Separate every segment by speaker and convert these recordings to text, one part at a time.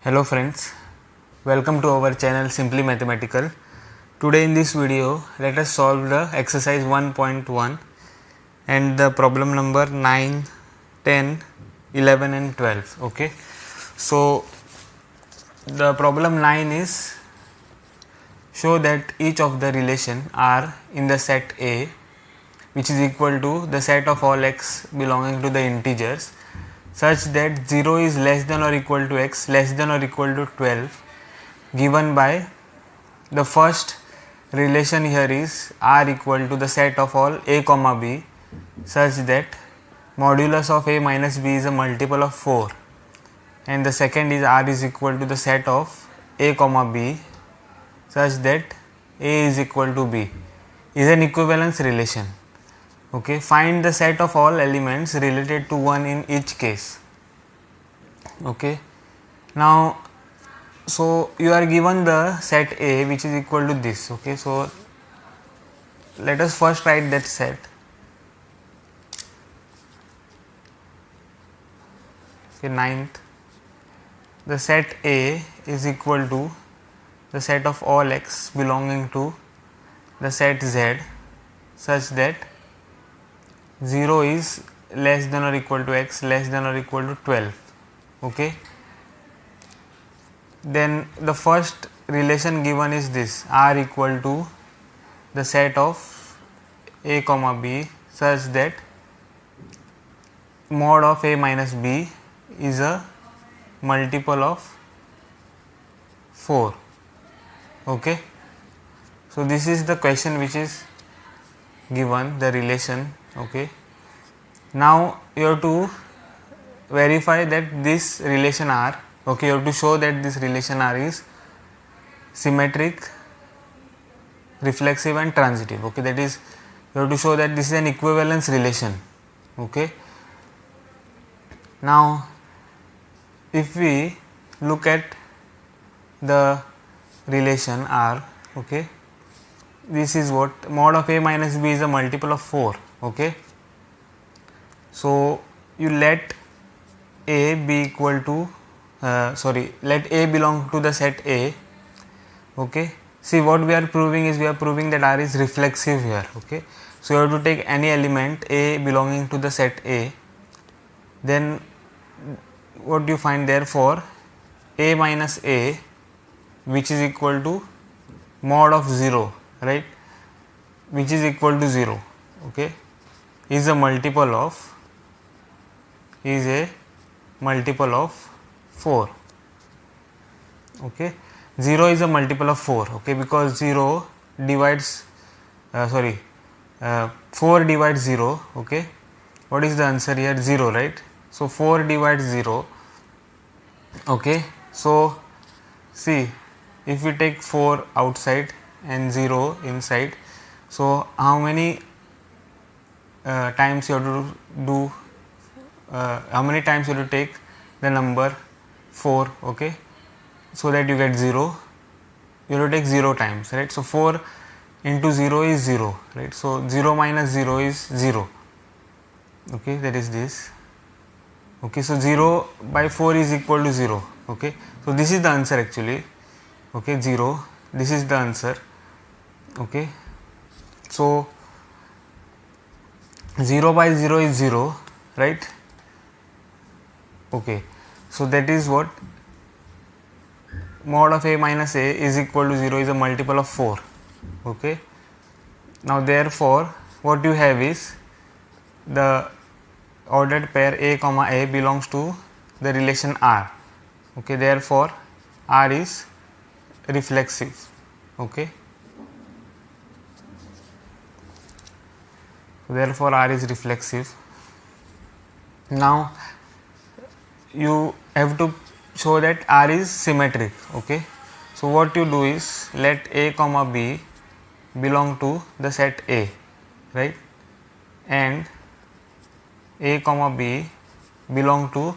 Speaker 1: Hello friends, welcome to our channel Simply Mathematical. Today in this video, let us solve the exercise 1.1 and the problem number 9, 10, 11 and 12. Okay, so the problem 9 is show that each of the relation R in the set A, which is equal to the set of all x belonging to the integers, such that 0 is less than or equal to x less than or equal to 12, given by the first relation here is R equal to the set of all a comma b, such that modulus of a minus b is a multiple of 4, and the second is R is equal to the set of a comma b such that a is equal to b is an equivalence relation. Okay, find the set of all elements related to 1 in each case. Okay, now so you are given the set A which is equal to this. Okay, so let us first write that set. Okay, ninth, the set A is equal to the set of all x belonging to the set Z, such that 0 is less than or equal to x less than or equal to 12. Okay, then the first relation given is this, R equal to the set of a comma b such that mod of a minus b is a multiple of 4. Okay, so this is the question which is given, the relation. Okay, now you have to verify that this relation R, okay, you have to show that this relation R is symmetric, reflexive and transitive. Okay, that is, you have to show that this is an equivalence relation. Okay, now if we look at the relation R, okay, this is what mod of a minus b is a multiple of 4. Okay, so you let a be equal to let a belong to the set A. Okay, see what we are proving is we are proving that R is reflexive here. Okay, so you have to take any element a belonging to the set A, then what you find, therefore a minus a, which is equal to mod of 0, right, which is equal to 0, okay, is a multiple of 4. Okay, 0 is a multiple of 4. Okay, because 0 divides 4 divides 0. Okay, what is the answer here? 0, right? So 4 divides 0. Okay, so see, if we take 4 outside and 0 inside, so how many times you have to do, how many times you have to take the number 4, okay, so that you get 0, you have to take 0 times, right. So 4 into 0 is 0, right. So 0 minus 0 is 0. Okay, that is this. Okay, so 0 by 4 is equal to 0. Okay, so this is the answer actually. Okay, 0, this is the answer. Okay, so 0 by 0 is 0, right. Okay, so that is what mod of a minus a is equal to 0 is a multiple of 4. Okay, now therefore what you have is the ordered pair a comma a belongs to the relation R. Okay, therefore R is reflexive. Okay, therefore R is reflexive. Now you have to show that R is symmetric. Okay, so what you do is let a comma b belong to the set A, right, and a comma b belong to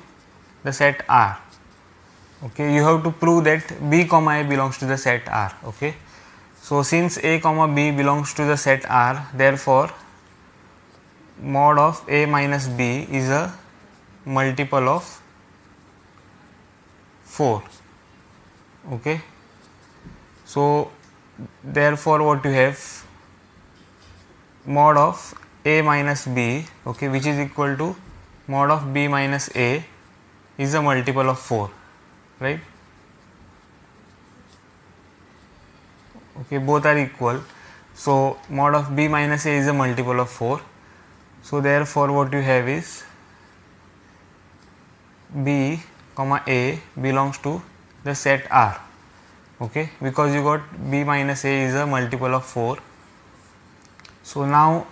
Speaker 1: the set R. Okay, you have to prove that b comma a belongs to the set R. Okay, so since a comma b belongs to the set R, therefore mod of a minus b is a multiple of 4. Okay, so therefore what you have, mod of a minus b, okay, which is equal to mod of b minus a is a multiple of 4, right? Okay, both are equal, so mod of b minus a is a multiple of 4. So therefore what you have is b comma a belongs to the set R, okay, because you got b minus a is a multiple of 4. So now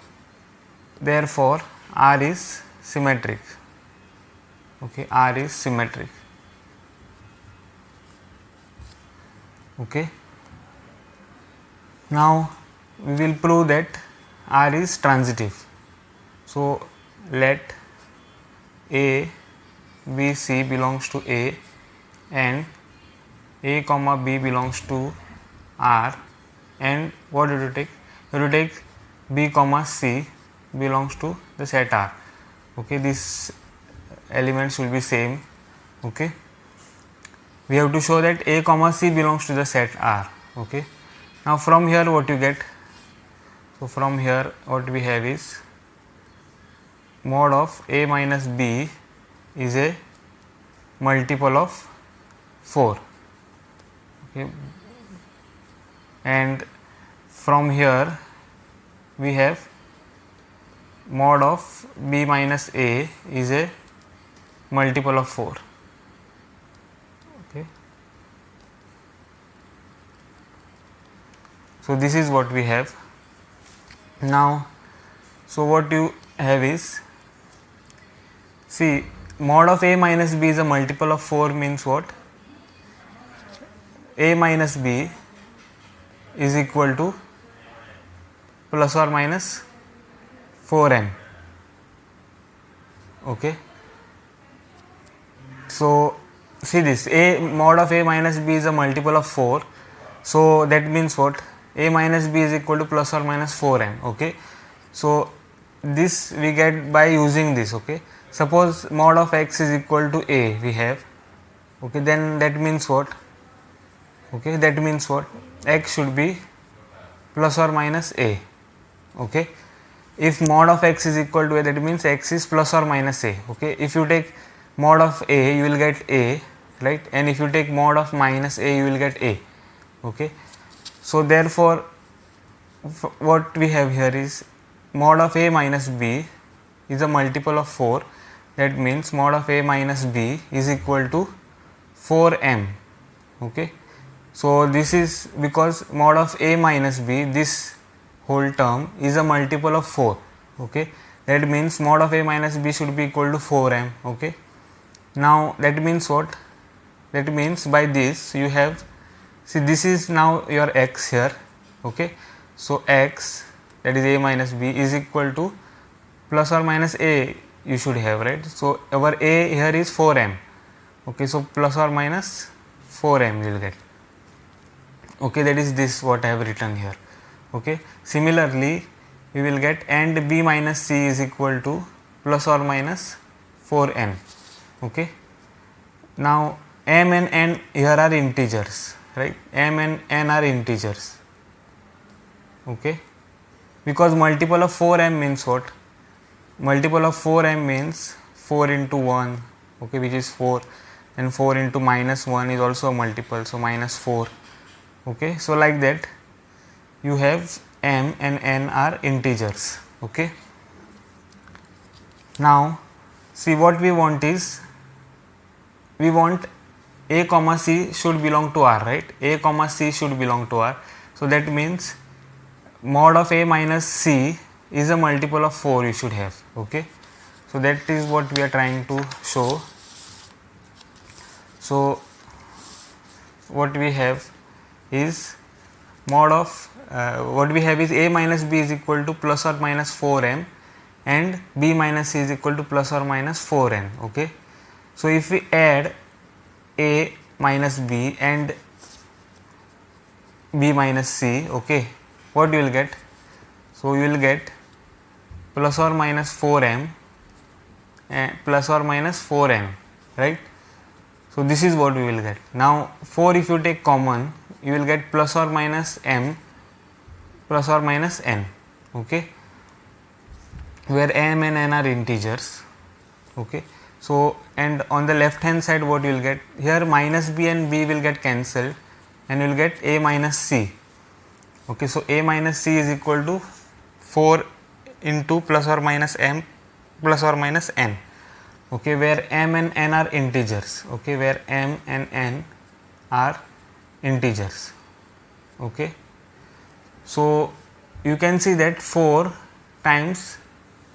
Speaker 1: therefore R is symmetric, okay, R is symmetric, okay. Now we will prove that R is transitive. So let a b c belongs to a and a comma b belongs to R, and what do you take? You have to take b comma c belongs to the set R, okay. These elements will be same, okay. We have to show that a comma c belongs to the set R, okay. Now from here what you get? So from here what we have is mod of a minus b is a multiple of 4, okay, and from here we have mod of b minus a is a multiple of 4, okay. So this is what we have. Now so what you have is, see, mod of a minus b is a multiple of 4 means what? A minus b is equal to plus or minus 4m, okay. So see this, a mod of a minus b is a multiple of 4, so that means what? A minus b is equal to plus or minus 4m, okay. So this we get by using this, okay. Suppose mod of x is equal to a we have, okay, then that means what? Okay, that means what? X should be plus or minus a, okay. If mod of x is equal to a, that means x is plus or minus a, okay. If you take mod of a, you will get a, right, and if you take mod of minus a, you will get a, okay. So therefore what we have here is mod of a minus b is a multiple of 4, that means mod of a minus b is equal to 4m, okay. So this is because mod of a minus b, this whole term is a multiple of 4, okay. That means mod of a minus b should be equal to 4m, okay. Now that means what? That means by this you have, see, this is now your x here, okay. So x, that is a minus b, is equal to plus or minus a you should have, right. So our a here is 4m, okay. So plus or minus 4m you will get, okay. That is this what I have written here, okay. Similarly we will get and b minus c is equal to plus or minus 4n, okay. Now m and n here are integers, right. M and n are integers, okay, because multiple of 4m means what? Multiple of 4m means 4 into 1, okay, which is 4, and 4 into minus 1 is also a multiple, so minus 4, okay. So like that you have m and n are integers, okay. Now see, what we want is, we want a comma c should belong to R, right. A comma c should belong to R, so that means mod of a minus c is a multiple of 4 you should have, okay. So that is what we are trying to show. So what we have is mod of what we have is a minus b is equal to plus or minus 4m and b minus c is equal to plus or minus 4n, okay. So if we add a minus b and b minus c, okay, what you will get? So you will get plus or minus 4m and plus or minus 4n, right. So this is what we will get. Now 4, if you take common, you will get plus or minus m plus or minus n, okay, where m and n are integers, okay. So and on the left hand side, what you will get here, minus b and b will get cancelled and you will get a minus c, okay. So a minus c is equal to 4 into plus or minus m plus or minus n, okay, where m and n are integers, okay, where m and n are integers, okay. So you can see that 4 times,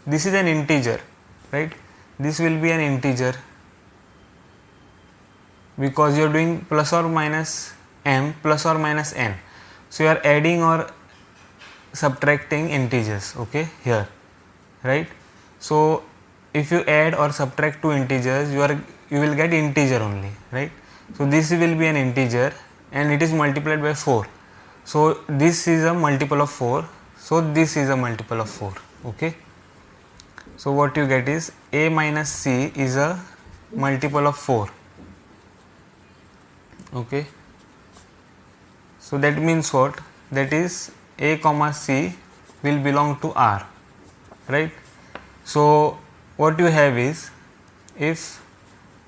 Speaker 1: this is an integer, right, this will be an integer because you are doing plus or minus m plus or minus n. So you are adding or subtracting integers, okay, here, right. So if you add or subtract two integers, you will get integer only, right. So this will be an integer and it is multiplied by 4. So this is a multiple of 4. So this is a multiple of 4, okay. So what you get is a minus c is a multiple of 4, okay. So that means what? That is a comma c will belong to R, right. So what you have is, if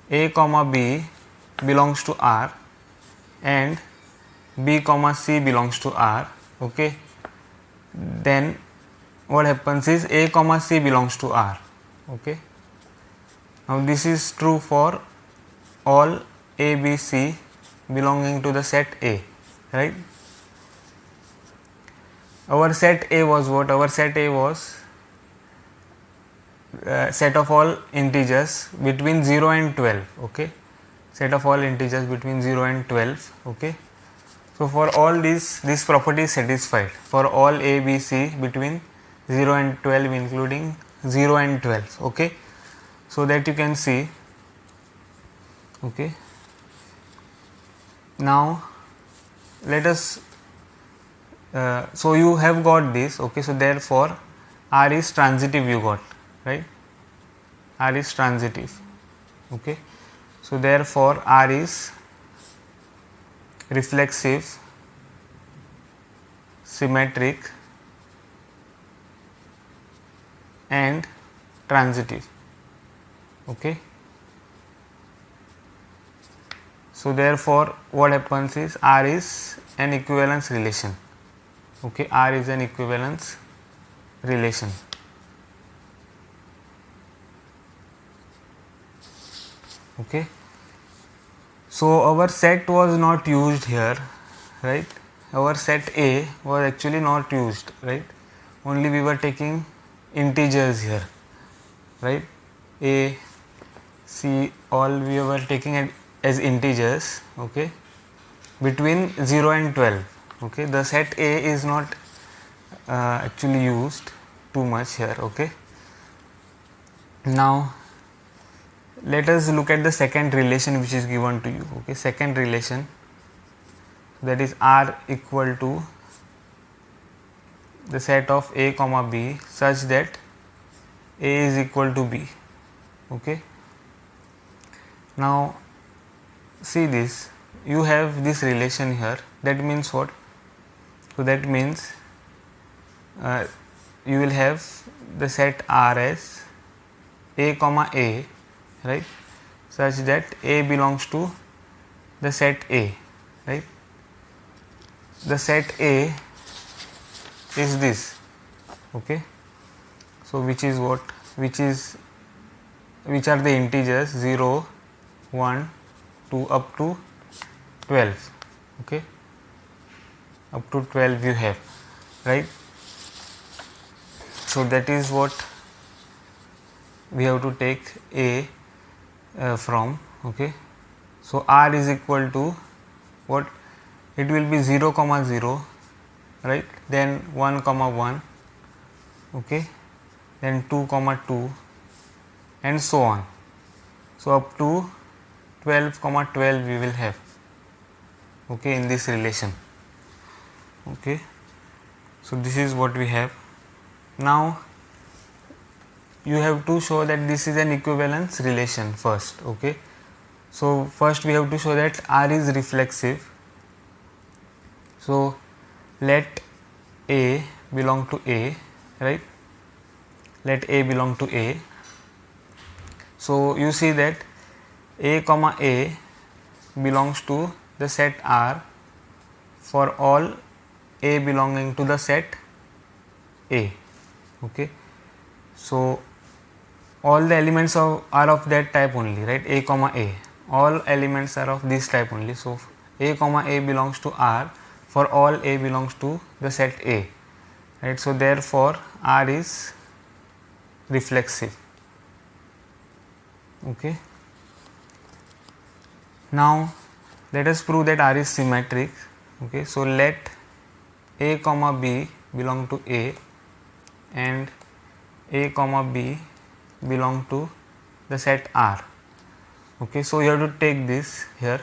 Speaker 1: a comma b belongs to R and b comma c belongs to R, okay, then what happens is a comma c belongs to R, okay. Now this is true for all a, b, c belonging to the set A, right. Our set A was what? Our set A was set of all integers between 0 and 12, okay, set of all integers between 0 and 12, okay. So for all this property is satisfied for all a, b, c between 0 and 12, including 0 and 12, okay. So that you can see, okay. Now let us so you have got this, okay. So therefore R is transitive, you got, right, R is transitive, okay. So therefore R is reflexive, symmetric and transitive, okay. So therefore what happens is R is an equivalence relation, okay, R is an equivalence relation, okay. So our set was not used here, right, our set A was actually not used, right, only we were taking integers here, right, A, C, all we were taking as integers, okay, between 0 and 12, okay. The set A is not actually used too much here, okay. Now let us look at the second relation which is given to you, okay. Second relation, that is R equal to the set of A comma B such that A is equal to B, okay. Now see this, you have this relation here, that means what? So that means you will have the set R as A comma A, right, such that A belongs to the set A, right. The set A is this, okay. So which is what? Which are the integers 0, 1, 2 up to 12, okay, up to 12 you have, right. So that is what we have to take A from, okay. So R is equal to what? It will be 0 comma 0, right, then 1 comma 1, okay, then 2 comma 2 and so on. So up to 12 comma 12 we will have, okay, in this relation, okay. So this is what we have. Now you have to show that this is an equivalence relation first, okay. So first we have to show that R is reflexive. So let A belong to A, right? Let A belong to A. So you see that A comma A belongs to the set R for all A belonging to the set A. Okay. So all the elements are of that type only, right? A comma A. All elements are of this type only. So A comma A belongs to R for all A belongs to the set A, right? So therefore R is reflexive. Okay. Now let us prove that R is symmetric. Okay. So let A comma B belong to A and A comma B belong to the set R. Okay. So you have to take this here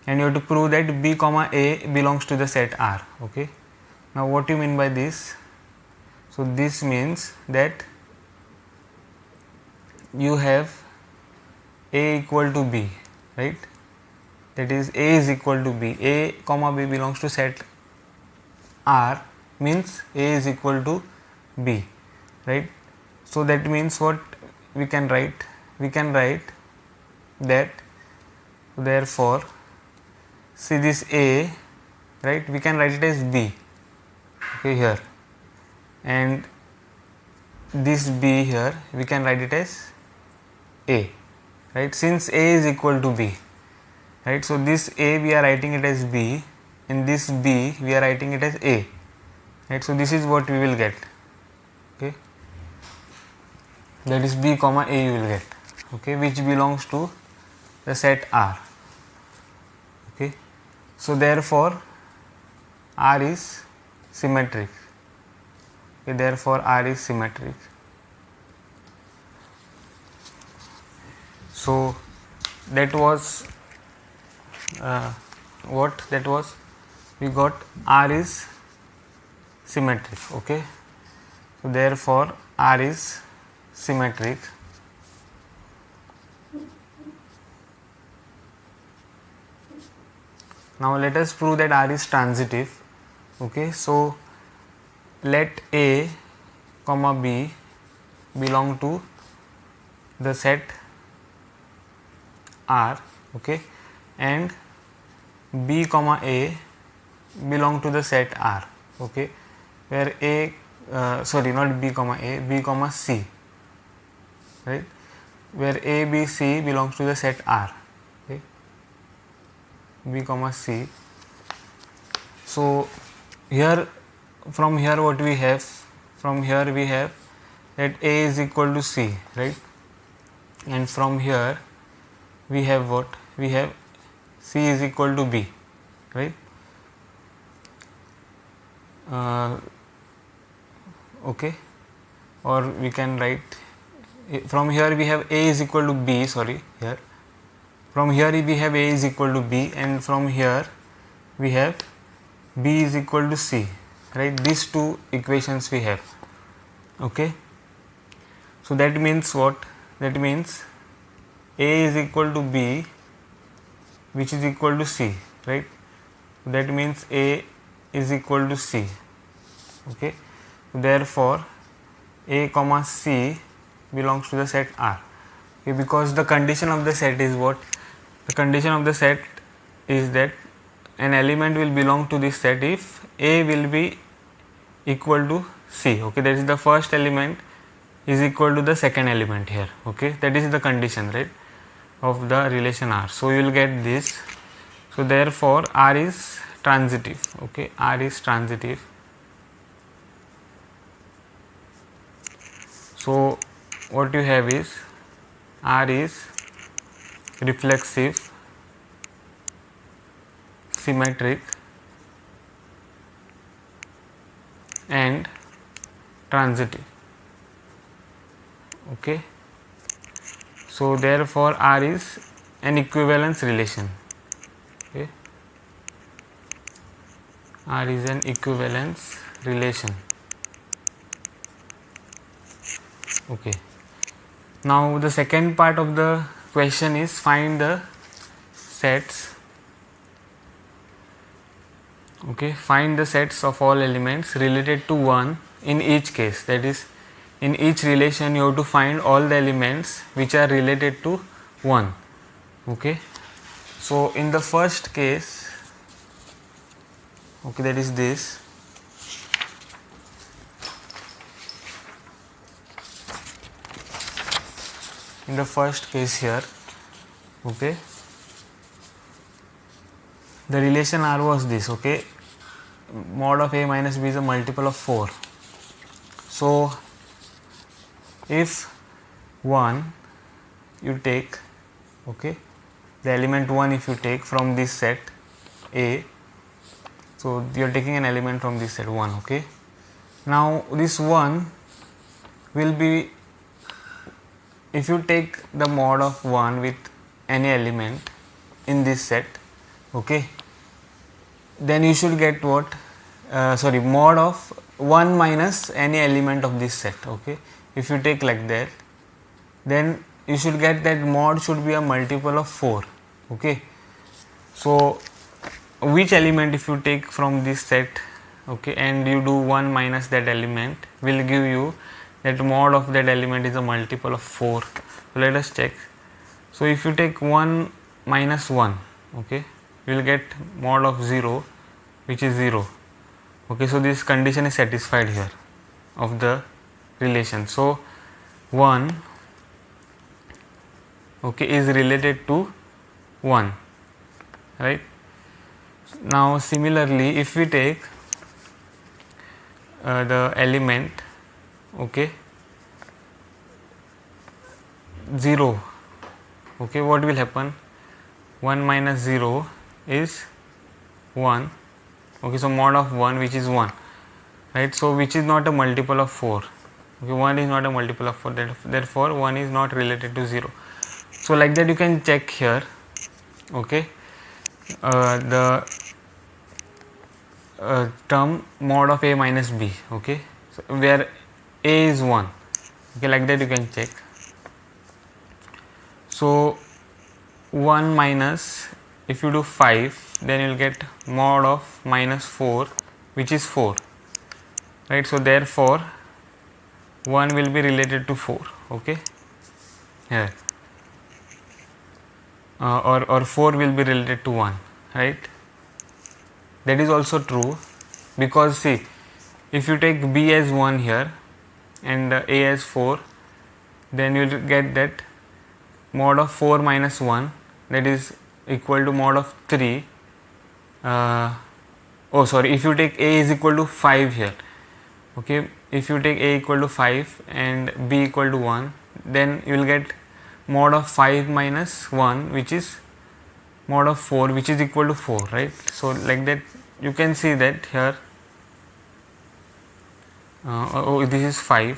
Speaker 1: and you have to prove that B comma A belongs to the set R. Okay. Now what do you mean by this? So this means that you have A equal to B, right? That is A is equal to B. A comma B belongs to set R means A is equal to B, right? So that means what we can write? We can write that therefore see this A, right? We can write it as B, okay, here, and this B here we can write it as A, right? Since A is equal to B, right? So this A we are writing it as B, and this B we are writing it as A, right? So this is what we will get. Okay, that is B comma A you will get, okay, which belongs to the set R. Okay, so therefore R is symmetric. Okay, therefore R is symmetric. So that was what that was, we got R is symmetric. Okay, so therefore R is symmetric. Now let us prove that R is transitive. Okay, so let A comma B belong to the set R, okay, and B comma A belong to the set R, okay, where A sorry, not B comma A, B comma C, right, where A, B, C belongs to the set R, okay, B comma C. So here, from here what we have, from here we have that A is equal to C, right, and from here we have what, we have C is equal to B, right. Okay, or we can write from here we have A is equal to B, sorry, here from here we have A is equal to B, and from here we have B is equal to C, right. These two equations we have. Okay, so that means what, that means A is equal to B which is equal to C, right. That means A is equal to C. Okay, therefore A comma C belongs to the set R. Okay, because the condition of the set is what, the condition of the set is that an element will belong to this set if A will be equal to C. Okay, that is the first element is equal to the second element here. Okay, that is the condition, right, of the relation R. So you will get this. So therefore R is transitive. Okay, R is transitive. So what you have is R is reflexive, symmetric and transitive. Okay, so therefore R is an equivalence relation. Okay, R is an equivalence relation. Okay, now the second part of the question is find the sets. Okay, find the sets of all elements related to 1 in each case. That is, in each relation you have to find all the elements which are related to 1. Okay, so in the first case, okay, that is this. In the first case here, okay, the relation R was this. Okay, mod of A minus B is a multiple of 4. So if 1 you take, okay, the element 1 if you take from this set A, so you are taking an element from this set 1. Okay, now this 1 will be, if you take the mod of 1 with any element in this set, okay, then you should get what, mod of 1 minus any element of this set. Okay, if you take like that, then you should get that mod should be a multiple of 4. Okay, so which element if you take from this set, okay, and you do 1 minus that element, will give you that mod of that element is a multiple of 4. So let us check. So if you take 1 minus 1, okay, you will get mod of 0, which is 0. Okay, so this condition is satisfied here of the relation. So 1, okay, is related to 1, right? Now similarly, if we take the element, okay, 0, okay, what will happen? 1 minus 0 is 1. Okay, so mod of 1, which is 1, right? So which is not a multiple of 4. Okay, 1 is not a multiple of 4, therefore 1 is not related to 0. So like that you can check here, okay, the term mod of A minus B, okay, so where A is 1, okay, like that you can check. So 1 minus, if you do 5, then you will get mod of minus 4, which is 4, right? So therefore 1 will be related to 4, okay, here, or 4 will be related to 1, right? That is also true, because see, if you take B as 1 here and A as 4, then you will get that mod of 4 minus 1, that is equal to mod of 3. If you take A is equal to 5 here, okay, if you take A equal to 5 and B equal to 1, then you will get mod of 5 minus 1, which is mod of 4, which is equal to 4, right? So like that you can see that here, this is 5,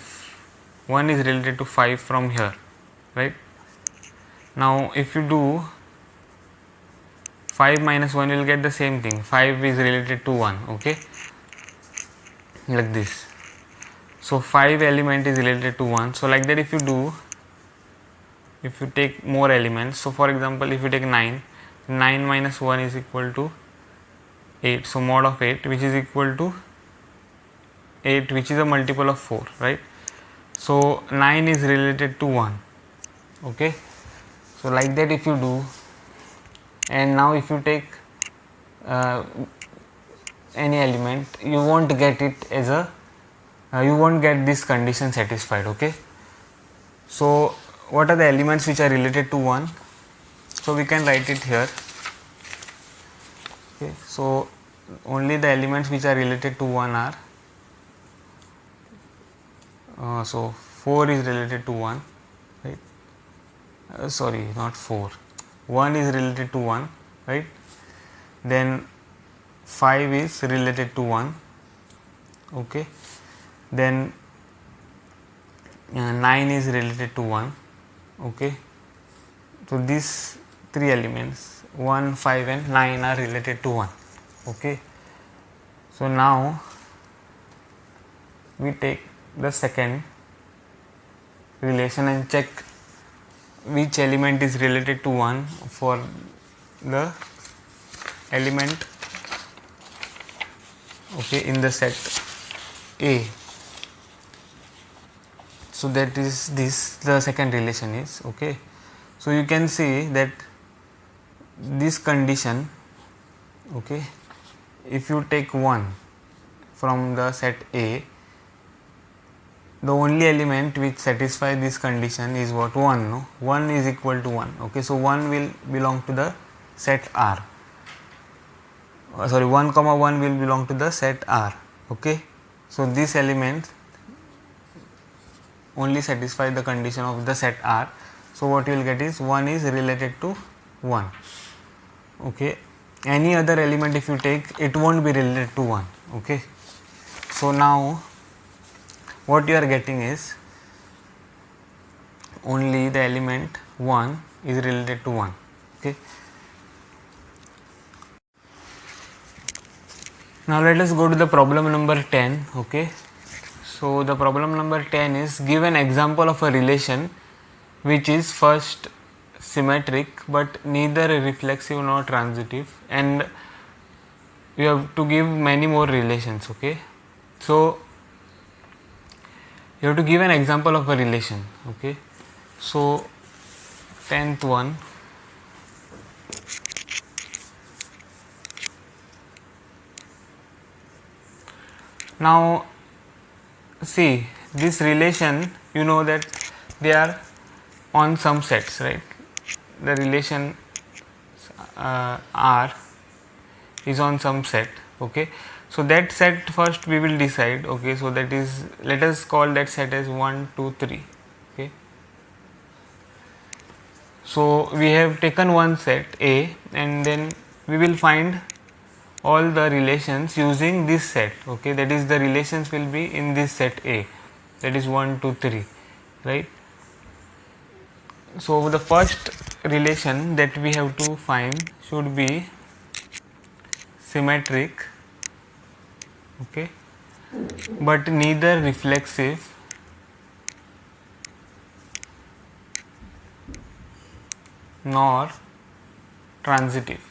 Speaker 1: 1 is related to 5 from here, right? Now if you do 5 minus 1, you will get the same thing, 5 is related to 1, okay, like this. So 5 element is related to 1. So like that if you do, if you take more elements, so for example if you take 9, 9 minus 1 is equal to 8, so mod of 8, which is equal to 8, which is a multiple of 4, right? So 9 is related to 1, okay. So like that if you do, and now if you take any element, you won't get it as a you won't get this condition satisfied, okay. So what are the elements which are related to 1? So we can write it here, okay. So only the elements which are related to 1 are, so 4 is related to 1, right? Sorry, not 4, 1 is related to 1, right? Then 5 is related to 1, okay. Then 9 is related to 1, okay. So these 3 elements 1, 5 and 9 are related to 1, okay. So now we take the second relation and check which element is related to 1 for the element, okay, in the set A. So that is this, the second relation is, okay. So you can see that this condition, okay, if you take 1 from the set A, the only element which satisfy this condition is what? 1, no? 1 is equal to 1, okay. So 1 will belong to the set R, 1 comma 1 will belong to the set R, okay. So this element only satisfy the condition of the set R. So what you will get is 1 is related to 1, okay. Any other element if you take, it won't be related to 1, okay. So now what you are getting is only the element 1 is related to 1, okay. Now let us go to the problem number 10, okay. So the problem number 10 is, give an example of a relation which is first symmetric but neither reflexive nor transitive, and you have to give many more relations, okay. So you have to give an example of a relation, okay. So 10th one, now see this relation, you know that they are on some sets, right. The relation R is on some set, okay. So that set first we will decide, okay. So that is, let us call that set as 1, 2, 3, okay. So we have taken one set A and then we will find all the relations using this set, okay. That is, the relations will be in this set A, that is 1, 2, 3, right. So the first relation that we have to find should be symmetric, okay, but neither reflexive nor transitive,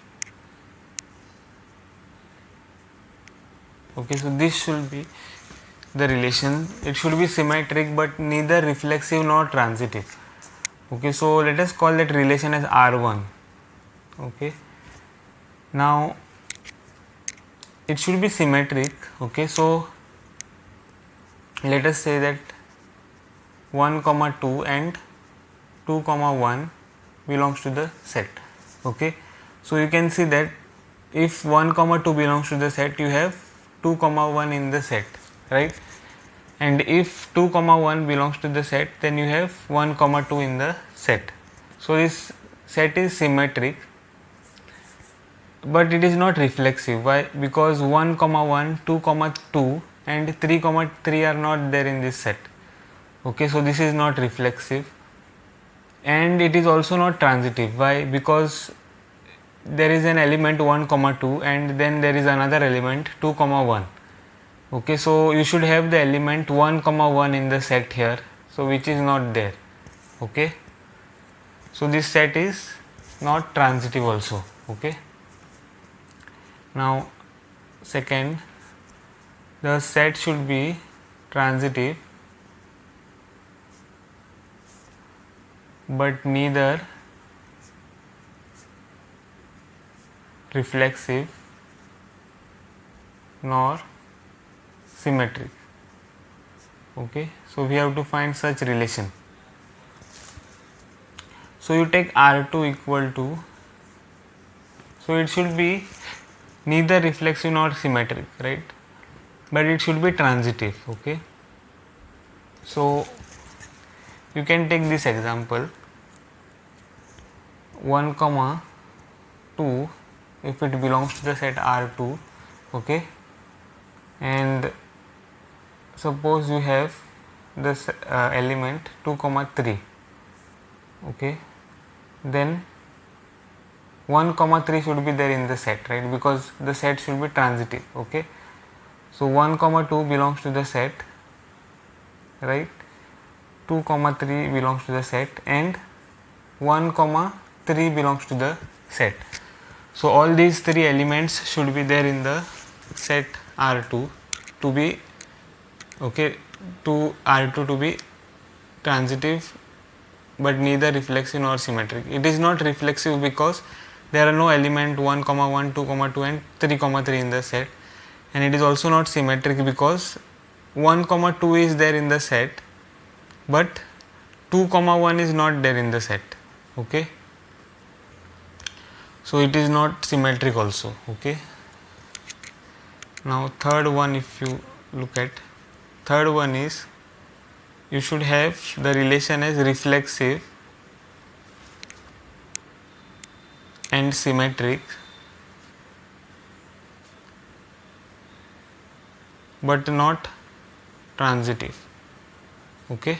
Speaker 1: okay. So this should be the relation, it should be symmetric but neither reflexive nor transitive, okay. So let us call that relation as R1, okay. Now it should be symmetric, okay. So let us say that 1 comma 2 and 2 comma 1 belongs to the set, okay. So you can see that if 1 comma 2 belongs to the set, you have 2 comma 1 in the set, right. And if 2 comma 1 belongs to the set, then you have 1 comma 2 in the set. So this set is symmetric but it is not reflexive. Why? Because 1 comma 1, 2 comma 2 and 3 comma 3 are not there in this set, okay. So this is not reflexive and it is also not transitive. Why? Because there is an element 1 comma 2 and then there is another element 2 comma 1, okay. So you should have the element 1 comma 1 in the set here, so which is not there, okay. So this set is not transitive also, okay. Now second, the set should be transitive but neither reflexive nor symmetric, okay. So we have to find such relation. So you take R2 equal to, so it should be neither reflexive nor symmetric, right, but it should be transitive, okay. So you can take this example 1 comma 2 if it belongs to the set R2, okay, and suppose you have this element 2 comma 3, okay, then 1 comma 3 should be there in the set, right, because the set should be transitive, okay. So 1 comma 2 belongs to the set, right, 2 comma 3 belongs to the set and 1 comma 3 belongs to the set. So all these three elements should be there in the set R2 to be okay, to R2 to be transitive but neither reflexive nor symmetric. It is not reflexive because there are no element 1, 1, 2, 2 and 3, 3 in the set, and it is also not symmetric because 1, 2 is there in the set but 2, 1 is not there in the set. Okay, so it is not symmetric also. Okay, now third one, if you look at third one, is you should have the relation as reflexive and symmetric but not transitive. Okay,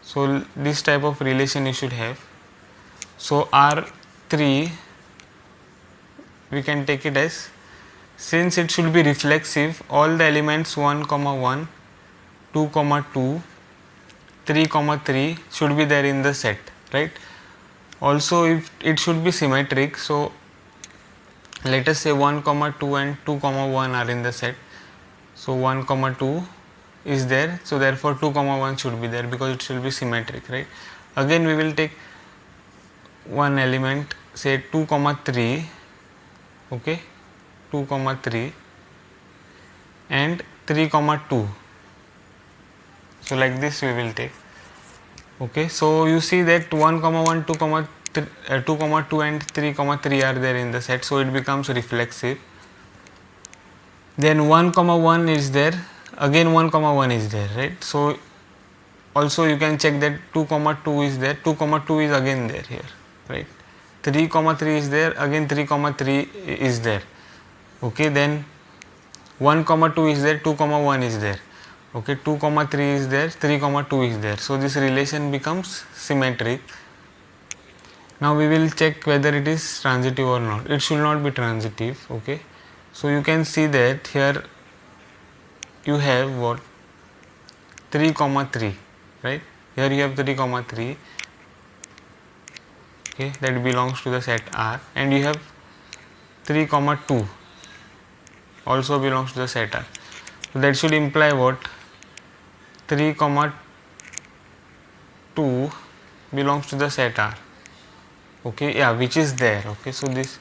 Speaker 1: so this type of relation you should have. So R3 we can take it as, since it should be reflexive, all the elements 1, 1, 2, 2, 3, 3 should be there in the set, right? Also if it should be symmetric, so let us say 1, 2 and 2, 1 are in the set. So 1, 2 is there, so therefore 2, 1 should be there because it should be symmetric, right? Again we will take one element, say 2, 3, okay, 2, 3 and 3, 2. So like this we will take. Okay, so you see that 1, 1, 2, 2 and 3, 3 are there in the set, so it becomes reflexive. Then 1, 1 is there, again 1, 1 is there, right? So also you can check that 2, 2 is there, 2, 2 is again there here, right? 3, 3 is there, again 3, 3 is there. Okay, then 1, 2 is there, 2, 1 is there. Okay, 2, 3 is there, 3, 2 is there. So this relation becomes symmetric. Now we will check whether it is transitive or not. It should not be transitive. Okay, so you can see that here you have what, 3, 3, right? Here you have 3, 3. Okay, that belongs to the set R, and you have 3, 2 also belongs to the set R. So that should imply what, 3, 2 belongs to the set R. Okay, yeah, which is there. Okay, so this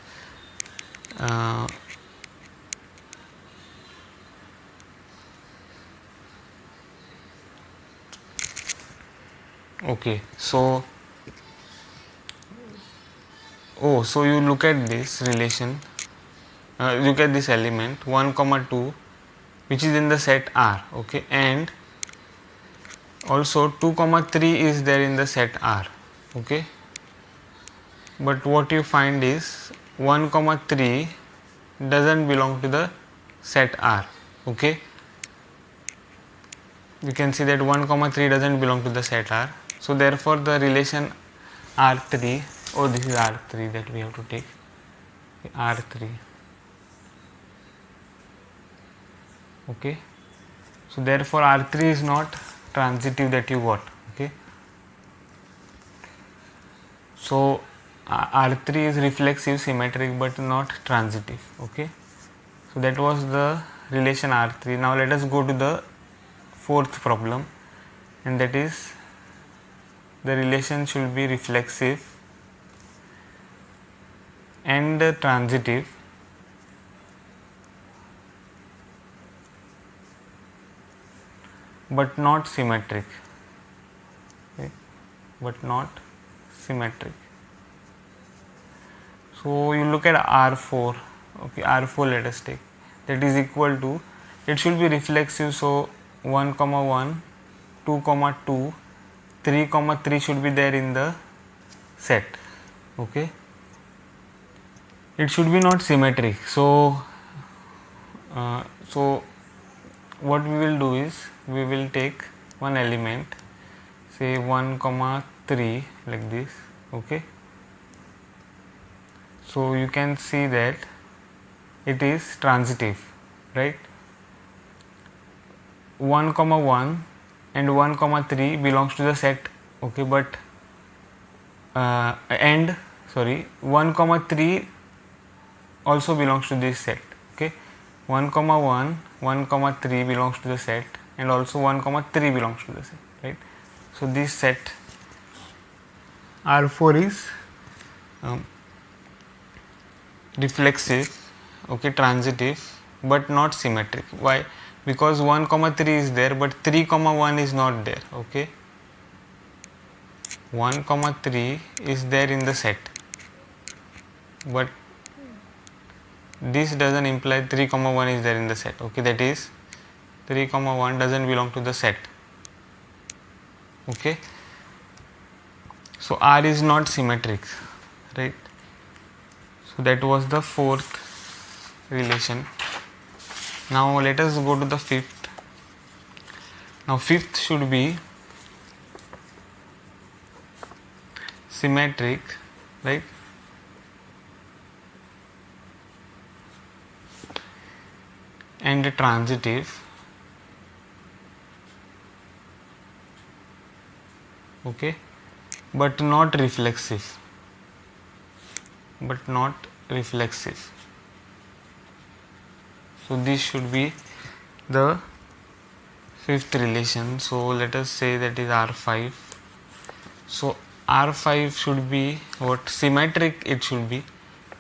Speaker 1: okay, so so you look at this relation, look at this element 1, 2 which is in the set R. Okay, and also 2, 3 is there in the set R. Okay, but what you find is 1, 3 doesn't belong to the set R. Okay, you can see that 1, 3 doesn't belong to the set R. So therefore the relation R3, this is R3 that we have to take, R3. Okay, so therefore R3 is not transitive that you got. Okay, so R3 is reflexive, symmetric but not transitive. Okay, so that was the relation R3. Now let us go to the fourth problem, and that is the relation should be reflexive and transitive but not symmetric. Okay, but not symmetric. So you look at R4. Okay, R4 let us take, that is equal to, it should be reflexive, so 1, 1, 2, 2, 3, 3 should be there in the set. Okay, it should be not symmetric. So what we will do is we will take one element, say 1, 3 like this. Okay, so you can see that it is transitive, right? 1, 1 and 1, 3 belongs to the set. Okay, but 1, 3 also belongs to this set. Okay, 1 comma 1, 1 comma 3 belongs to the set, and also 1 comma 3 belongs to the set, right? So this set R4 is reflexive, okay, transitive, but not symmetric. Why? Because 1 comma 3 is there, but 3 comma 1 is not there. Okay, 1 comma 3 is there in the set, but this doesn't imply 3 comma 1 is there in the set. Okay, that is 3 comma 1 doesn't belong to the set. Okay, so R is not symmetric, right? So that was the fourth relation. Now let us go to the fifth. Now fifth should be symmetric, right? And transitive, okay, but not reflexive, so this should be the fifth relation. So let us say that is R5. So R5 should be what? Symmetric it should be,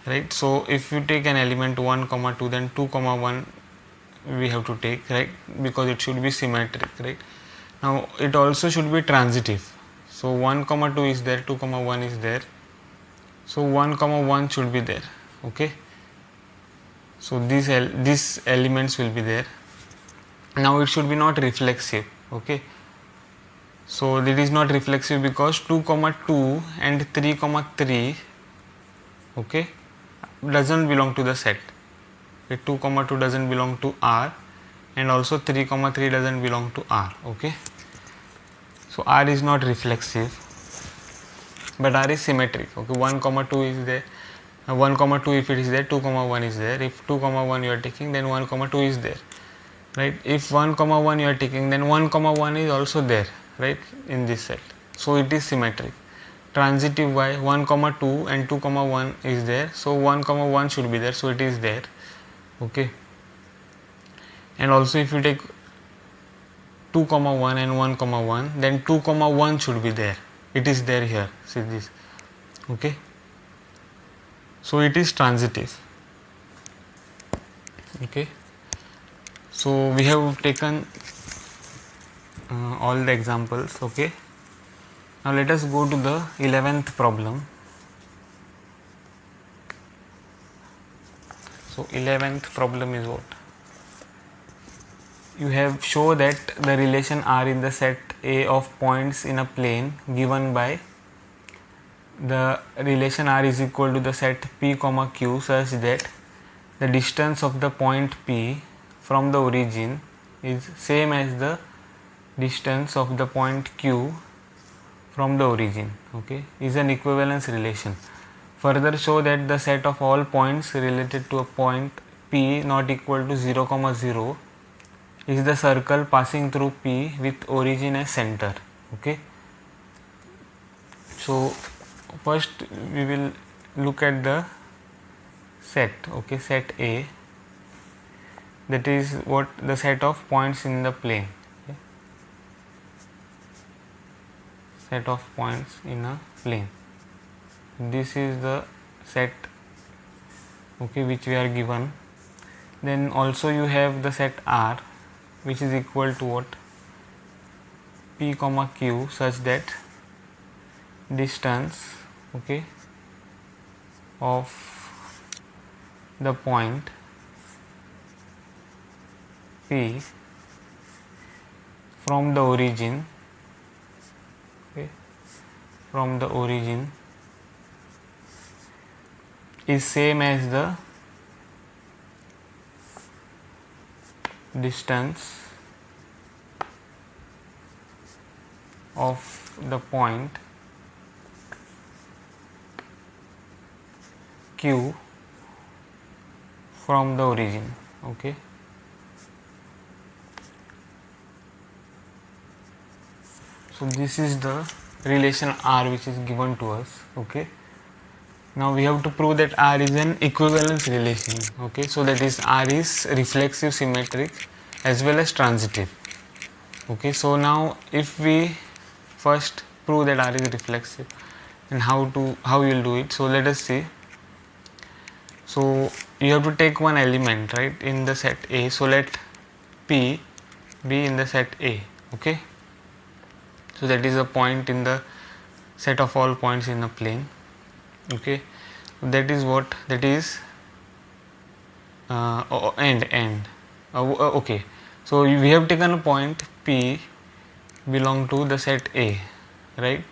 Speaker 1: right? So if you take an element 1 comma 2, then 2 comma 1 we have to take, right? Because it should be symmetric, right? Now it also should be transitive. So 1 comma 2 is there, 2 comma 1 is there, so 1 comma 1 should be there. Okay, so these elements will be there. Now it should be not reflexive. Okay, so it is not reflexive because 2 comma 2 and 3 comma 3, okay, doesn't belong to the set. Okay, 2 comma 2 doesn't belong to R, and also 3 comma 3 doesn't belong to R. Okay, so R is not reflexive, but R is symmetric. Okay, 1 comma 2 is there, 1 comma 2 if it is there, 2 comma 1 is there. If 2 comma 1 you are taking, then 1 comma 2 is there, right? If 1 comma 1 you are taking, then 1 comma 1 is also there, right, in this set. So it is symmetric. Transitive, why? 1 comma 2 and 2 comma 1 is there, so 1 comma 1 should be there, so it is there. Okay, and also if you take 2 comma 1 and 1 comma 1, then 2 comma 1 should be there. It is there here, see this. Okay, so it is transitive. Okay, so we have taken all the examples. Okay, now let us go to the 11th problem. So 11th problem is what? You have show that the relation R in the set A of points in a plane given by the relation R is equal to the set P comma Q such that the distance of the point P from the origin is same as the distance of the point Q from the origin. Okay, is an equivalence relation. Further show that the set of all points related to a point P not equal to 0 comma 0 is the circle passing through P with origin as center. Okay, so first we will look at the set. Okay, set A, that is what? The set of points in the plane. Okay, set of points in a plane. This is the set, okay, which we are given. Then also you have the set R, which is equal to what? P comma Q such that distance, okay, of the point P from the origin, okay, from the origin is same as the distance of the point Q from the origin. Okay, so this is the relation R which is given to us. Okay, Now we have to prove that R is an equivalence relation. Okay, so that is R is reflexive, symmetric as well as transitive. Okay, so now if we first prove that R is reflexive, and how we will do it. So let us see. So you have to take one element, right, in the set A. So let P be in the set A. Okay, so that is a point in the set of all points in a plane. Okay, that is what that is end. Okay, so we have taken a point P belong to the set A, right?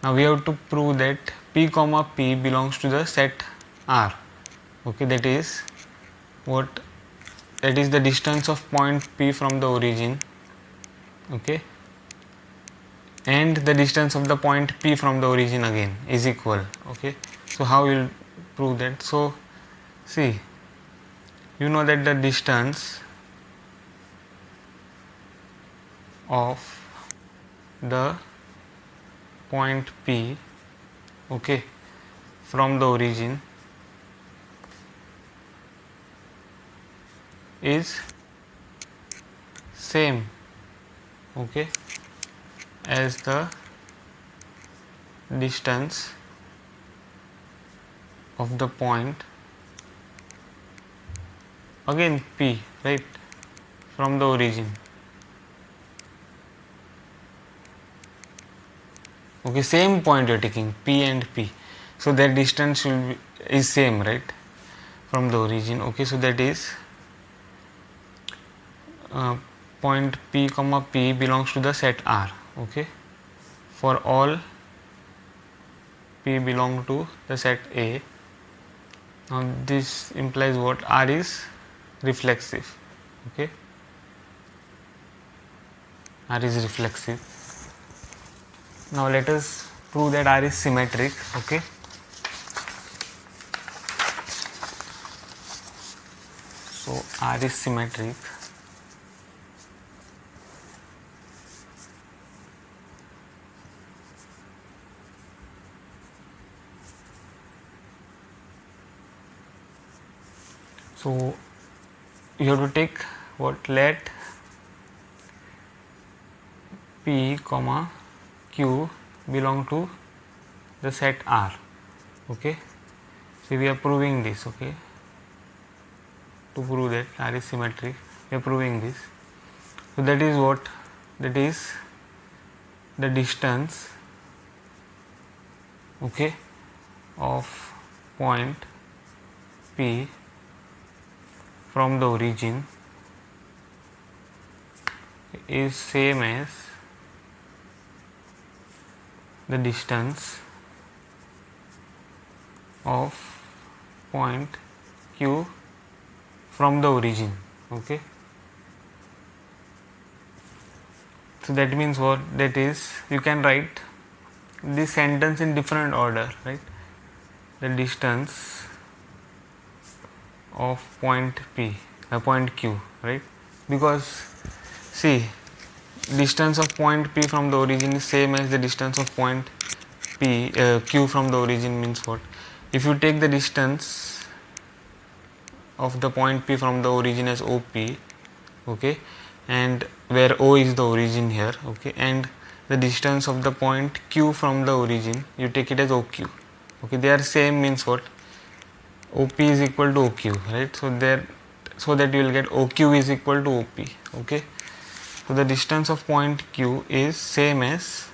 Speaker 1: Now we have to prove that P comma P belongs to the set R. Okay, that is what, that is the distance of point P from the origin. Okay, and the distance of the point P from the origin again is equal. Okay, so how we will prove that? So see, you know that the distance of the point P, okay, from the origin is same, okay, as the distance of the point again P, right, from the origin. Okay, same point you are taking, P and P, so their distance will be, is same, right, from the origin. Okay, so that is point P comma P belongs to the set R. Okay, for all P belong to the set A. Now this implies what? R is reflexive. Okay, R is reflexive. Now let us prove that R is symmetric. Okay, so R is symmetric. So you have to take what? Let P comma Q belong to the set R. Okay, so we are proving this. Okay, to prove that R is symmetric, we are proving this. So that is what? That is the distance, okay, of point P from the origin is same as the distance of point Q from the origin. Okay, so that means what? That is, you can write this sentence in different order, right? The distance of point P, point Q, right? Because see, distance of point P from the origin is same as the distance of point P Q from the origin. Means what? If you take the distance of the point P from the origin as OP, okay, and where O is the origin here, okay, and the distance of the point Q from the origin, you take it as OQ. Okay, they are same, means what? OP is equal to OQ, right? So there, so that you will get OQ is equal to OP. Okay, so the distance of point Q is same as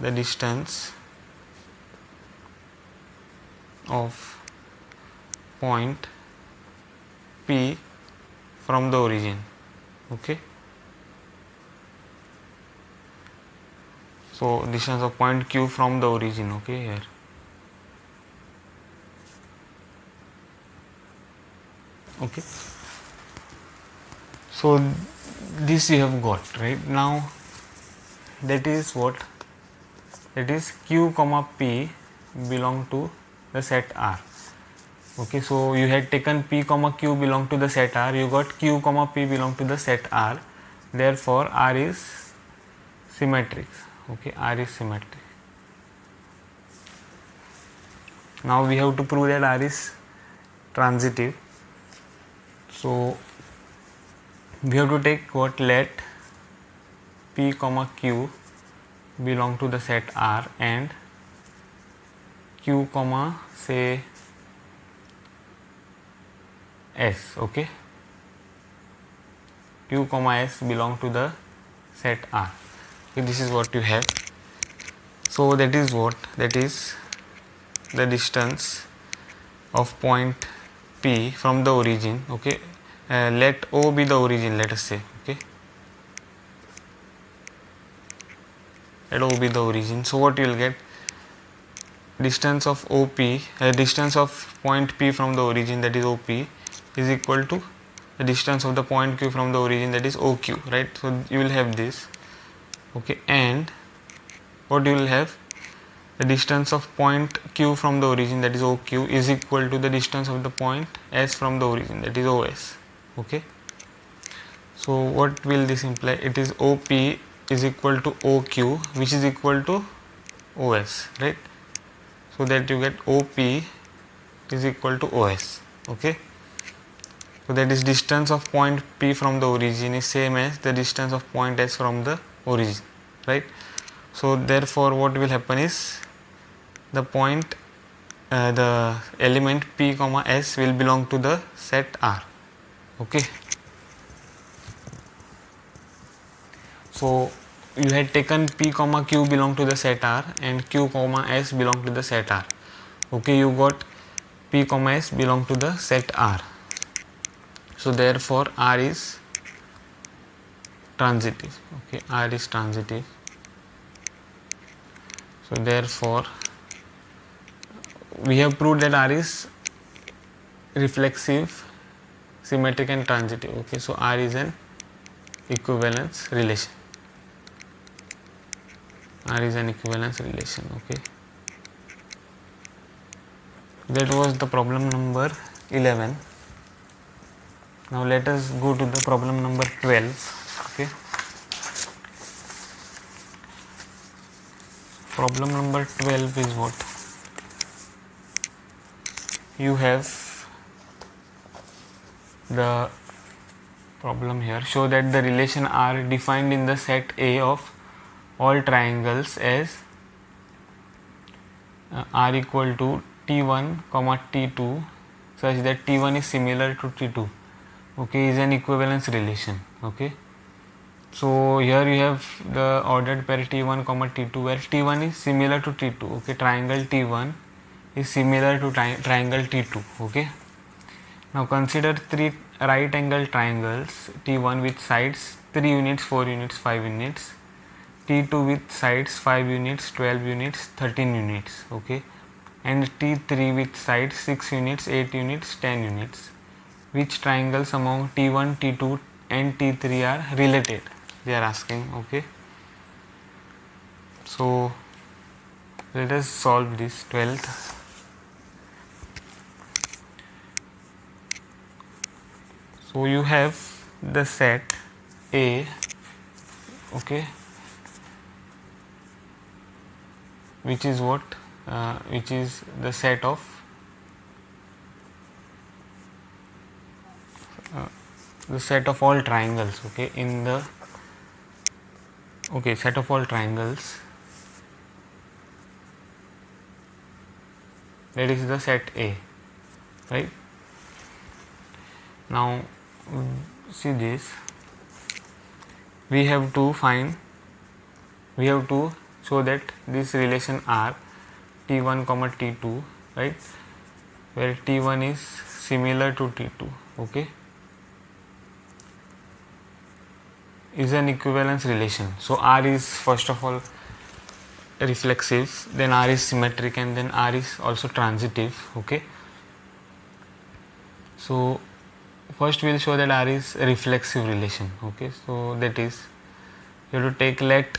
Speaker 1: the distance of point P from the origin. Okay, so distance of point Q from the origin. Okay, here. Okay, so this you have got, right? Now that is what? That is Q comma P belong to the set R. Okay, so you had taken P comma Q belong to the set R, you got Q comma P belong to the set R, therefore R is symmetric. Okay, R is symmetric. Now we have to prove that R is transitive. So we have to take what, let P comma Q belong to the set R and Q comma say S. Okay, Q comma S belong to the set R. Okay, this is what you have. So that is what, that is the distance of point P from the origin. Okay, let O be the origin, let us say. Okay, let O be the origin. So what you will get, distance of OP, distance of point P from the origin, that is OP, is equal to the distance of the point Q from the origin, that is OQ, right? So you will have this. Okay, and what you will have, the distance of point Q from the origin, that is OQ, is equal to the distance of the point S from the origin, that is OS. Okay, so what will this imply? It is OP is equal to OQ, which is equal to OS, right? So that you get OP is equal to OS. Okay, so that is distance of point P from the origin is same as the distance of point S from the origin, right? So therefore what will happen is, the point the element P comma S will belong to the set R. Okay, so you had taken P comma Q belong to the set R and Q comma S belong to the set R. Okay, you got P comma S belong to the set R. So therefore R is transitive. Okay, R is transitive. So therefore we have proved that R is reflexive, symmetric and transitive. Okay, so R is an equivalence relation. R is an equivalence relation. Okay, that was the problem number 11. Now let us go to the problem number 12. Okay, problem number 12 is what? You have the problem here. Show that the relation R defined in the set A of all triangles as R equal to T1 comma T2 such that T1 is similar to T2. Okay, is an equivalence relation. Okay, so here you have the ordered pair T1 comma T2 where T1 is similar to T2. Okay, triangle T1 is similar to triangle T2. Okay, now consider three right angle triangles, T1 with sides 3 units, 4 units, 5 units, T2 with sides 5 units, 12 units, 13 units. Okay, and T3 with sides 6 units, 8 units, 10 units. Which triangles among T1, T2 and T3 are related? They are asking. Okay, so let us solve this 12th. So you have the set A. Okay, which is what? Which is the set of all triangles. Okay, in the set of all triangles, that is the set A, right? Now see this, we have to show that this relation R T1 comma T2, right, where T1 is similar to T2, okay, is an equivalence relation. So R is first of all reflexive, then R is symmetric, and then R is also transitive. Okay, so first we will show that R is a reflexive relation. Okay, so that is, you have to take let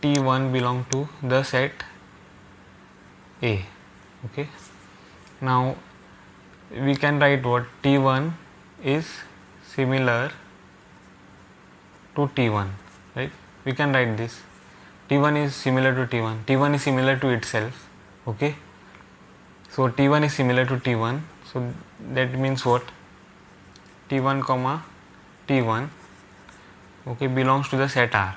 Speaker 1: T1 belong to the set A. Okay, now we can write what T1 is similar to T1, right? We can write this, T1 is similar to T1, T1 is similar to itself. Okay, So T1 is similar to T1, so that means what? T1 comma T1, okay, belongs to the set R.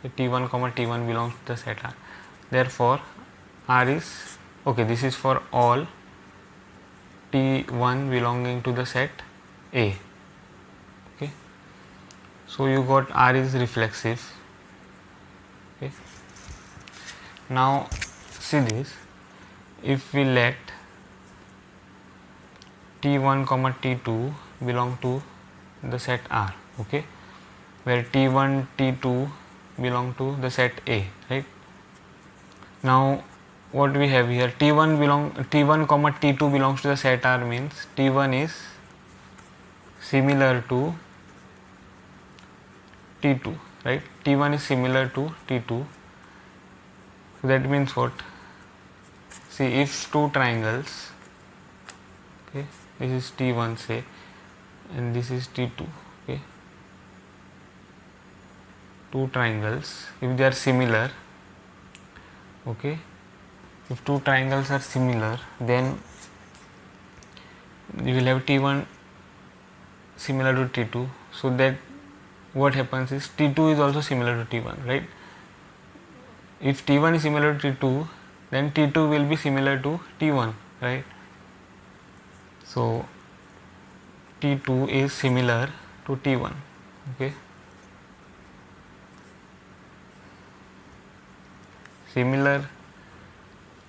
Speaker 1: T1 comma T1 belongs to the set R. Therefore R is, okay, this is for all T1 belonging to the set A. Okay, so you got R is reflexive. Okay, now see this, if we let T1 comma T2 belong to the set R, okay, where T1 T2 belong to the set A, right? Now what we have here, T1 comma T2 belongs to the set R means T1 is similar to T2, right? T1 is similar to T2. So that means what? See, if two triangles, okay, this is T1 say and this is T2, okay, two triangles, if they are similar, okay, if two triangles are similar, then you will have T1 similar to T2, so that what happens is T2 is also similar to T1, right? If T1 is similar to T2, then T2 will be similar to T1, right? So T2 is similar to T1, okay, similar,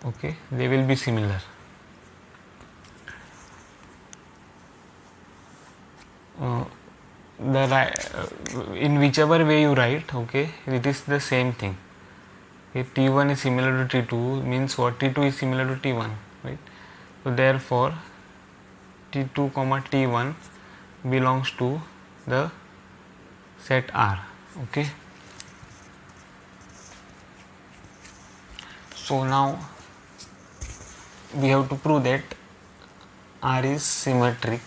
Speaker 1: okay, they will be similar. In whichever way you write, okay, it is the same thing. If T1 is similar to T2 means what? T2 is similar to T1, right? So therefore T2 comma T1 belongs to the set R, okay. So now we have to prove that R is symmetric.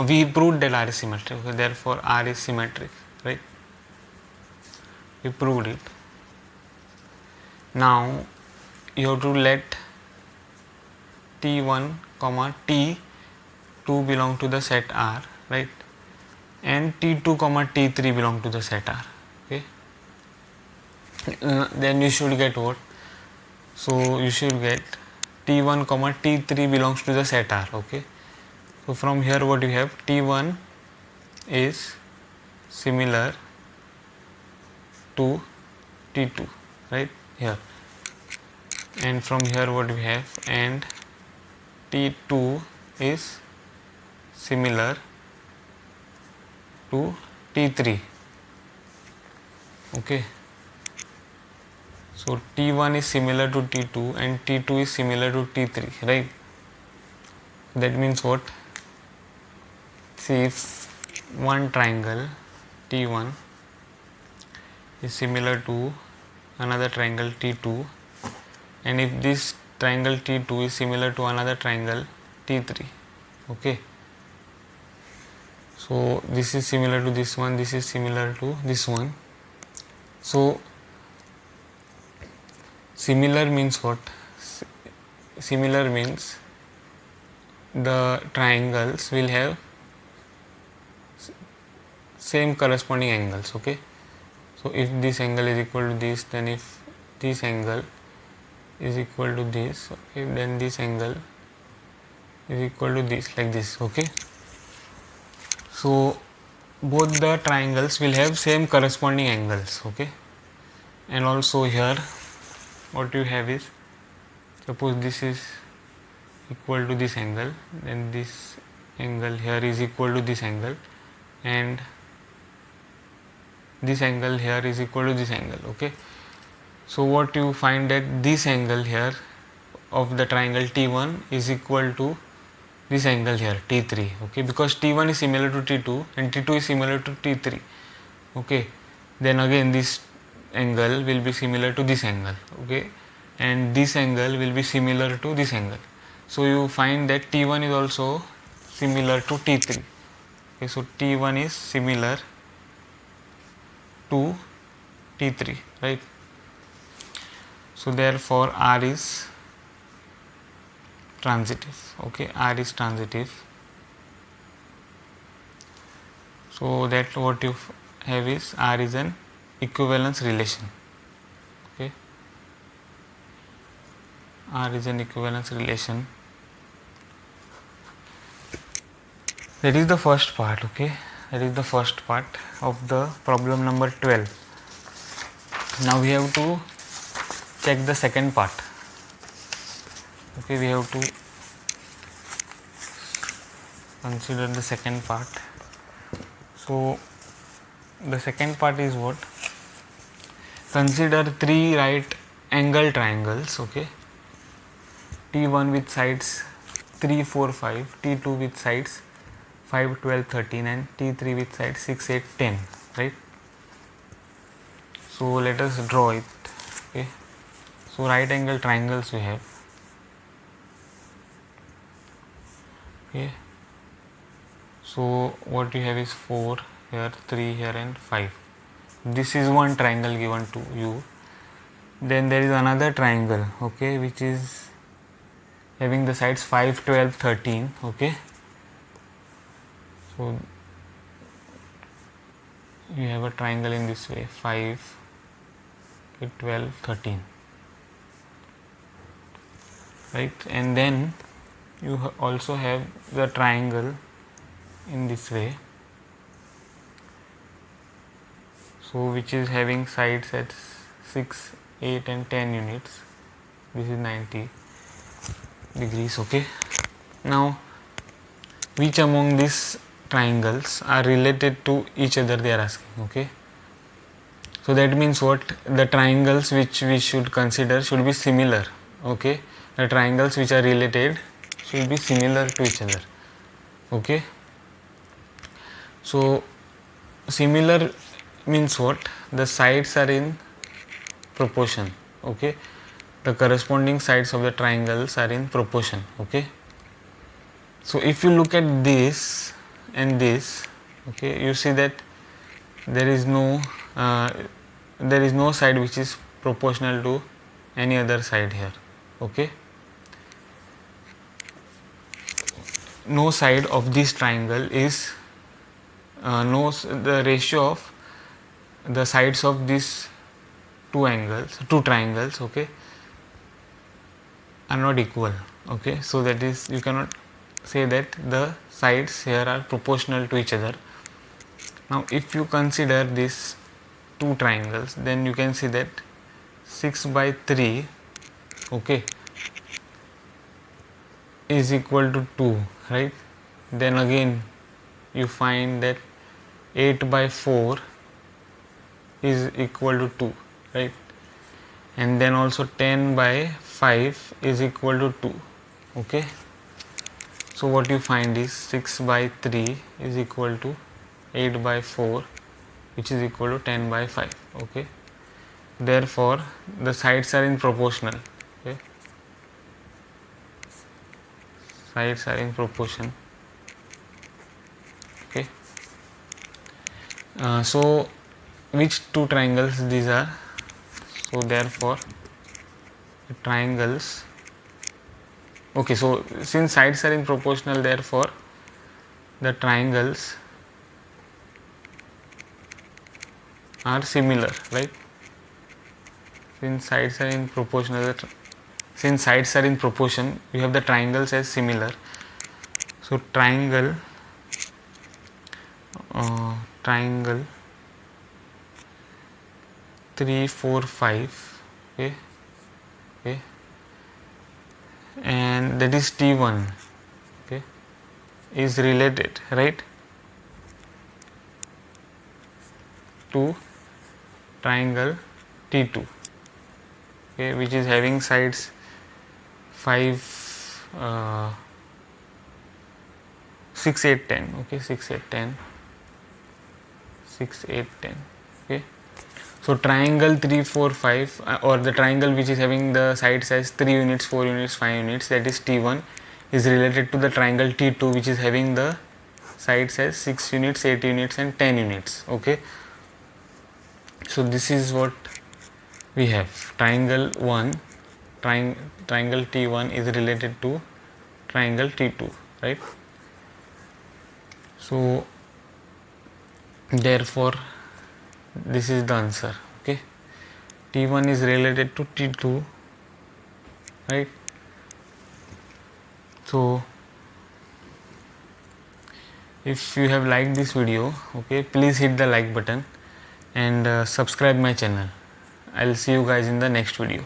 Speaker 1: We proved that R is symmetric, okay, therefore R is symmetric, right? We proved it. Now you have to let T1 comma T2 belong to the set R, right, and T2 comma T3 belong to the set R, okay. Then you should get what? So you should get T1 comma T3 belongs to the set R, okay. So from here what you have, T1 is similar to T2, right, here, and from here what we have, and T2 is similar to T3, okay. So T1 is similar to T2 and T2 is similar to T3, right? That means what? See, if one triangle T1 is similar to another triangle T2, and if this triangle T2 is similar to another triangle T3, okay, so this is similar to this one, this is similar to this one. So similar means what? Similar means the triangles will have same corresponding angles, okay. So if this angle is equal to this, then if this angle is equal to this, okay, then this angle is equal to this, like this, okay. So both the triangles will have same corresponding angles, okay. And also here what you have is, suppose this is equal to this angle, then this angle here is equal to this angle, and this angle here is equal to this angle, okay. So what you find, that this angle here of the triangle T1 is equal to this angle here T3, okay, because T1 is similar to T2 and T2 is similar to T3, okay. Then again this angle will be similar to this angle, okay, and this angle will be similar to this angle. So you find that T1 is also similar to T3, okay. So T1 is similar to T3, right. So therefore R is transitive. Okay, R is transitive. So that what you have is R is an equivalence relation. Okay, R is an equivalence relation. That is the first part. Okay, that is the first part of the problem number 12. Now we have to check the second part. Okay, we have to consider the second part. So the second part is what? Consider three right angle triangles. Okay, T1 with sides 3, 4, 5, T2 with sides 5, 12, 13 and T3 with sides 6, 8, 10, right? So let us draw it. Okay, so right angle triangles we have. Okay, so what you have is 4 here, 3 here and 5. This is one triangle given to you. Then there is another triangle, okay, which is having the sides 5, 12, 13. Okay, so you have a triangle in this way, 5, 12, 13, right? And then you also have the triangle in this way, so which is having sides at 6, 8 and 10 units. This is 90 degrees. Okay, now which among these triangles are related to each other, they are asking. Okay, so that means what? The triangles which we should consider should be similar. Okay, the triangles which are related should be similar to each other. Okay, so similar means what? The sides are in proportion. Okay, the corresponding sides of the triangles are in proportion. Okay, so if you look at this and this, okay, you see that there is no side which is proportional to any other side here. Okay, no side of this triangle is the ratio of the sides of these two triangles, okay, are not equal. Okay, so that is, you cannot say that the sides here are proportional to each other. Now if you consider these two triangles, then you can see that 6 by 3, okay, is equal to 2, right? Then again you find that 8 by 4 is equal to 2, right? And then also 10 by 5 is equal to 2. Okay, so what you find is 6 by 3 is equal to 8 by 4, which is equal to 10 by 5. Okay, therefore the sides are in proportional. Okay, sides are in proportion. Okay, so which two triangles these are? So therefore the triangles, okay, so since sides are in proportional, therefore the triangles are similar, right? Since sides are in proportional, since sides are in proportion, you have the triangles as similar. So triangle 3, 4, 5, okay, and that is T1, okay, is related, right, to triangle T2, okay, which is having sides 5, 6, 8, 10. Okay, 6, 8, 10, 6, 8, 10. Okay, so triangle 3, 4, 5, or the triangle which is having the sides as 3 units, 4 units, 5 units, that is T1, is related to the triangle T2, which is having the sides as 6 units, 8 units and 10 units. Okay, so this is what we have. Triangle T1 is related to triangle T2, right? So therefore this is the answer. Okay, T1 is related to T2, right? So if you have liked this video, okay, please hit the like button and subscribe my channel. I'll see you guys in the next video.